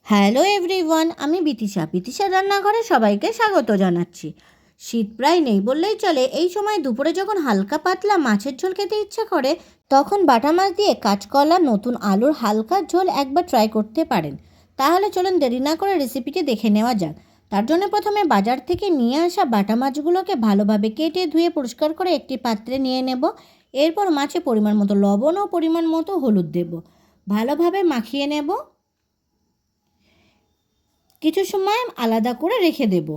Hello everyone, আমি বিতিশার রান্নাঘরে সবাইকে স্বাগত জানাচ্ছি। শীত প্রায় নেই বললেই চলে। এই সময় দুপুরে যখন হালকা পাতলা মাছের ঝোল খেতে ইচ্ছে করে, তখন বাটা মাছ দিয়ে কাঁচকলা নতুন আলুর হালকা ঝোল একবার ট্রাই করতে পারেন। তাহলে চলুন দেরি না করে রেসিপিটি দেখে নেওয়া যাক। তার জন্য প্রথমে বাজার থেকে নিয়ে আসা বাটা মাছগুলোকে ভালোভাবে কেটে ধুয়ে পরিষ্কার করে একটি পাত্রে নিয়ে নেব। এরপর মাছে পরিমাণ মতো লবণ ও পরিমাণ মতো হলুদ দেব। ভালোভাবে মাখিয়ে নেব। কিছু সময় আলাদা করে রেখে দেব।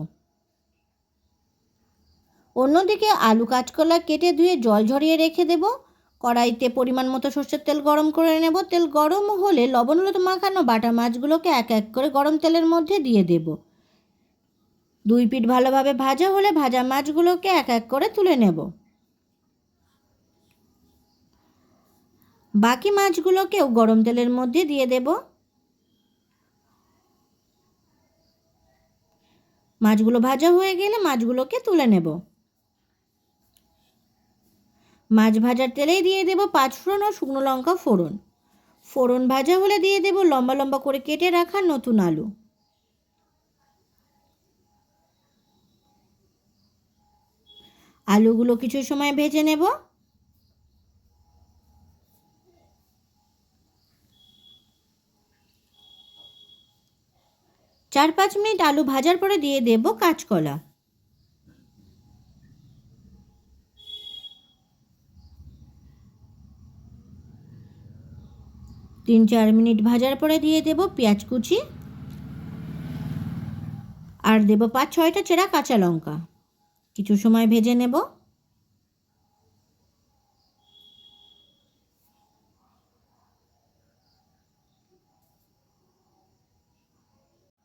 অন্যদিকে আলু কাঁচকলা কেটে ধুয়ে জল ঝরিয়ে রেখে দেব। কড়াইতে পরিমাণ মতো সরষের তেল গরম করে নেব। তেল গরম হলে লবণ হলুদ মাখানো বাটা মাছগুলোকে এক এক করে গরম তেলের মধ্যে দিয়ে দেব। দুই পিঠ ভালোভাবে ভাজা হলে ভাজা মাছগুলোকে এক এক করে তুলে নেব। বাকি মাছগুলোকেও গরম তেলের মধ্যে দিয়ে দেব। মাছগুলো ভাজা হয়ে গেলে মাছগুলোকে তুলে নেব। মাছ ভাজার তেলেই দিয়ে দেব পাঁচফোড়ন ও শুকনো লঙ্কা ফোড়ন। ফোড়ন ভাজা হলে দিয়ে দেব লম্বা লম্বা করে কেটে রাখা নতুন আলু। আলুগুলো কিছু সময় ভেজে নেব। চার পাঁচ মিনিট আলু ভাজার পরে দিয়ে দেব কাঁচকলা। তিন চার মিনিট ভাজার পরে দিয়ে দেব পেঁয়াজ কুচি আর দেব 5-6টা চেরা কাঁচা লঙ্কা। কিছু সময় ভেজে নেব।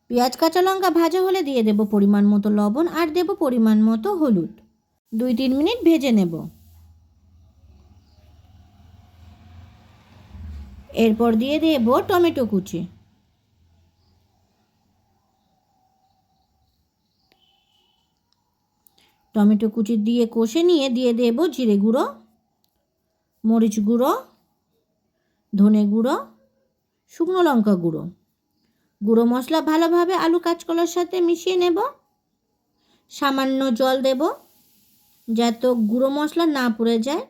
পেঁয়াজ কাঁচা লঙ্কা ভাজা হলে দিয়ে দেব পরিমাণ মতো লবণ আর দেব পরিমাণ মতো হলুদ। 2-3 মিনিট ভেজে নেব। এরপর দিয়ে দেব টমেটো কুচি। টমেটো কুচি দিয়ে কষে নিয়ে দিয়ে দেব জিরে গুঁড়ো, মরিচ গুঁড়ো, ধনে গুঁড়ো, শুকনো লঙ্কা গুঁড়ো। গুঁড়ো মশলা ভালোভাবে আলু কাঁচকলার সাথে মিশিয়ে নেব। সামান্য জল দেব যাতে গুঁড়ো মশলা না পুড়ে যায়।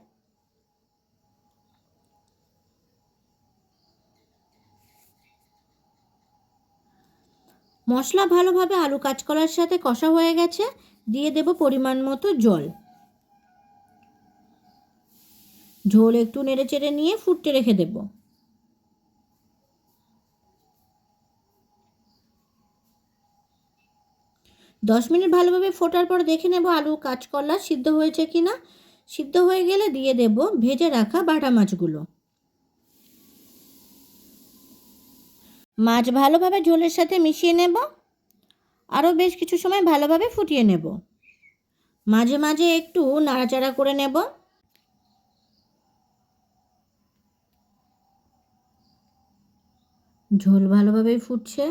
মশলা ভালোভাবে আলু কাঁচকলার সাথে কষা হয়ে গেছে। দিয়ে দেব পরিমাণ মতো জল। ঝোল একটু নেড়ে চেড়ে নিয়ে ফুটতে রেখে দেব। দশ মিনিট ভালোভাবে ফোটার পর দেখে নেব আলু কাঁচকলা সিদ্ধ হয়েছে কিনা। সিদ্ধ হয়ে গেলে দিয়ে দেব ভেজে রাখা বাটা মাছগুলো। মাছ ভালোভাবে ঝোলের সাথে মিশিয়ে নেব। আরও বেশ কিছু সময় ভালোভাবে ফুটিয়ে নেব। মাঝে মাঝে একটু নাড়াচাড়া করে নেব। ঝোল ভালোভাবেই ফুটছে।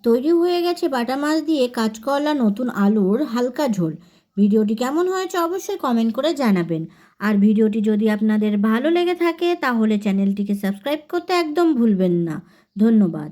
তৈরি হয়ে গেছে বাটা মাছ দিয়ে কাঁচকলা নতুন আলুর হালকা ঝোল। ভিডিওটি কেমন হয়েছে অবশ্যই কমেন্ট করে জানাবেন। আর ভিডিওটি যদি আপনাদের ভালো লেগে থাকে তাহলে চ্যানেলটিকে সাবস্ক্রাইব করতে একদম ভুলবেন না। ধন্যবাদ।